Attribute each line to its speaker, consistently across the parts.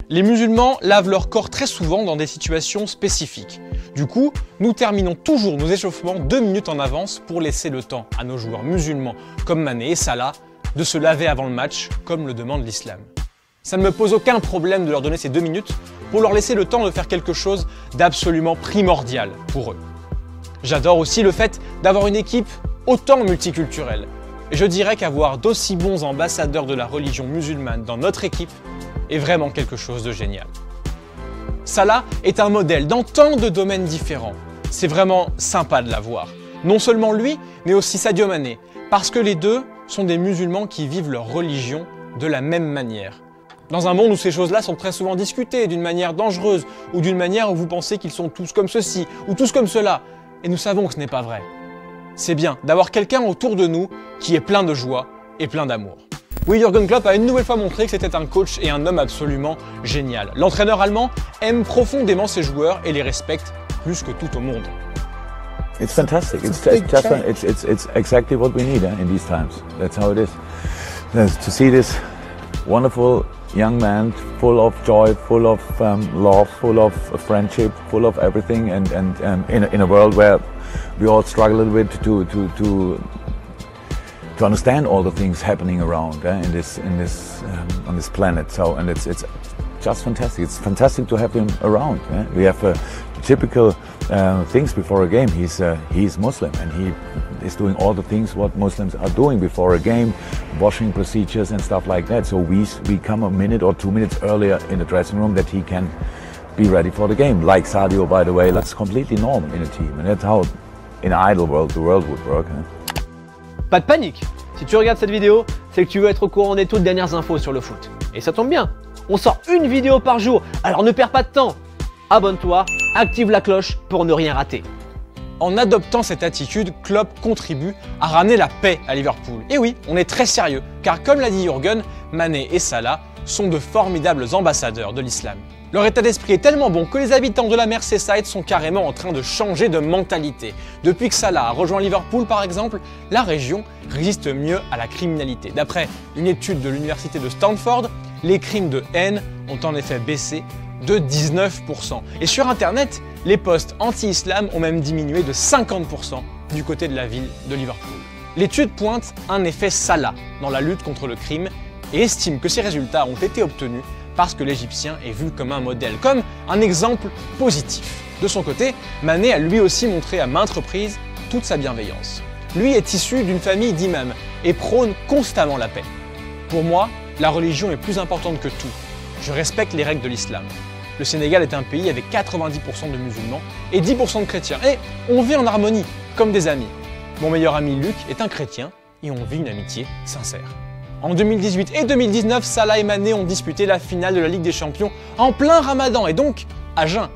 Speaker 1: Les musulmans lavent leur corps très souvent dans des situations spécifiques. Du coup, nous terminons toujours nos échauffements 2 minutes en avance pour laisser le temps à nos joueurs musulmans comme Mané et Salah de se laver avant le match, comme le demande l'islam. Ça ne me pose aucun problème de leur donner ces 2 minutes pour leur laisser le temps de faire quelque chose d'absolument primordial pour eux. J'adore aussi le fait d'avoir une équipe autant multiculturelle. Et je dirais qu'avoir d'aussi bons ambassadeurs de la religion musulmane dans notre équipe est vraiment quelque chose de génial. Salah est un modèle dans tant de domaines différents. C'est vraiment sympa de l'avoir. Non seulement lui, mais aussi Sadio Mané, parce que les deux sont des musulmans qui vivent leur religion de la même manière. Dans un monde où ces choses-là sont très souvent discutées d'une manière dangereuse ou d'une manière où vous pensez qu'ils sont tous comme ceci ou tous comme cela, et nous savons que ce n'est pas vrai. C'est bien d'avoir quelqu'un autour de nous qui est plein de joie et plein d'amour. Oui, Jürgen Klopp a une nouvelle fois montré que c'était un coach et un homme absolument génial. L'entraîneur allemand aime profondément ses joueurs et les respecte plus que tout au monde.
Speaker 2: It's fantastic. It's exactly what we need in these times. That's how it is. To see this wonderful young man, full of joy, full of love, full of friendship, full of everything, and in a world where we all struggle a little bit to understand all the things happening around on this planet. So, and it's just fantastic. It's fantastic to have him around. We have typical things before a game. He's Muslim, and he is doing all the things what Muslims are doing before a game, washing procedures and stuff like that. So we come a minute or 2 minutes earlier in the dressing room that he can be ready for the game. Like Sadio, by the way, that's completely normal in a team, and that's how in an ideal world the world would work.
Speaker 3: Pas de panique. Si tu regardes cette vidéo, c'est que tu veux être au courant des toutes dernières infos sur le foot. Et ça tombe bien, on sort une vidéo par jour, alors ne perds pas de temps. Abonne-toi, active la cloche pour ne rien rater.
Speaker 1: En adoptant cette attitude, Klopp contribue à ramener la paix à Liverpool. Et oui, on est très sérieux, car comme l'a dit Jürgen, Mané et Salah sont de formidables ambassadeurs de l'islam. Leur état d'esprit est tellement bon que les habitants de la Merseyside sont carrément en train de changer de mentalité. Depuis que Salah a rejoint Liverpool par exemple, la région résiste mieux à la criminalité. D'après une étude de l'université de Stanford, les crimes de haine ont en effet baissé de 19%. Et sur internet, les posts anti-islam ont même diminué de 50% du côté de la ville de Liverpool. L'étude pointe un effet Salah dans la lutte contre le crime et estime que ces résultats ont été obtenus parce que l'Égyptien est vu comme un modèle, comme un exemple positif. De son côté, Mané a lui aussi montré à maintes reprises toute sa bienveillance. Lui est issu d'une famille d'imams et prône constamment la paix. Pour moi, la religion est plus importante que tout. Je respecte les règles de l'islam. Le Sénégal est un pays avec 90% de musulmans et 10% de chrétiens. Et on vit en harmonie, comme des amis. Mon meilleur ami Luc est un chrétien et on vit une amitié sincère. En 2018 et 2019, Salah et Mané ont disputé la finale de la Ligue des Champions en plein Ramadan et donc à jeun.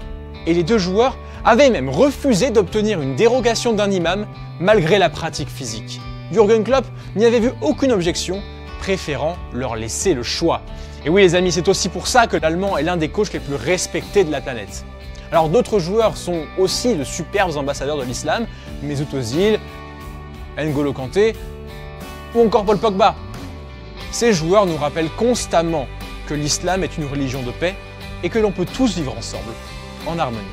Speaker 1: Et les deux joueurs avaient même refusé d'obtenir une dérogation d'un imam malgré la pratique physique. Jürgen Klopp n'y avait vu aucune objection, préférant leur laisser le choix. Et oui les amis, c'est aussi pour ça que l'Allemand est l'un des coachs les plus respectés de la planète. Alors d'autres joueurs sont aussi de superbes ambassadeurs de l'islam, Mesut Özil, N'Golo Kanté ou encore Paul Pogba. Ces joueurs nous rappellent constamment que l'islam est une religion de paix et que l'on peut tous vivre ensemble, en harmonie.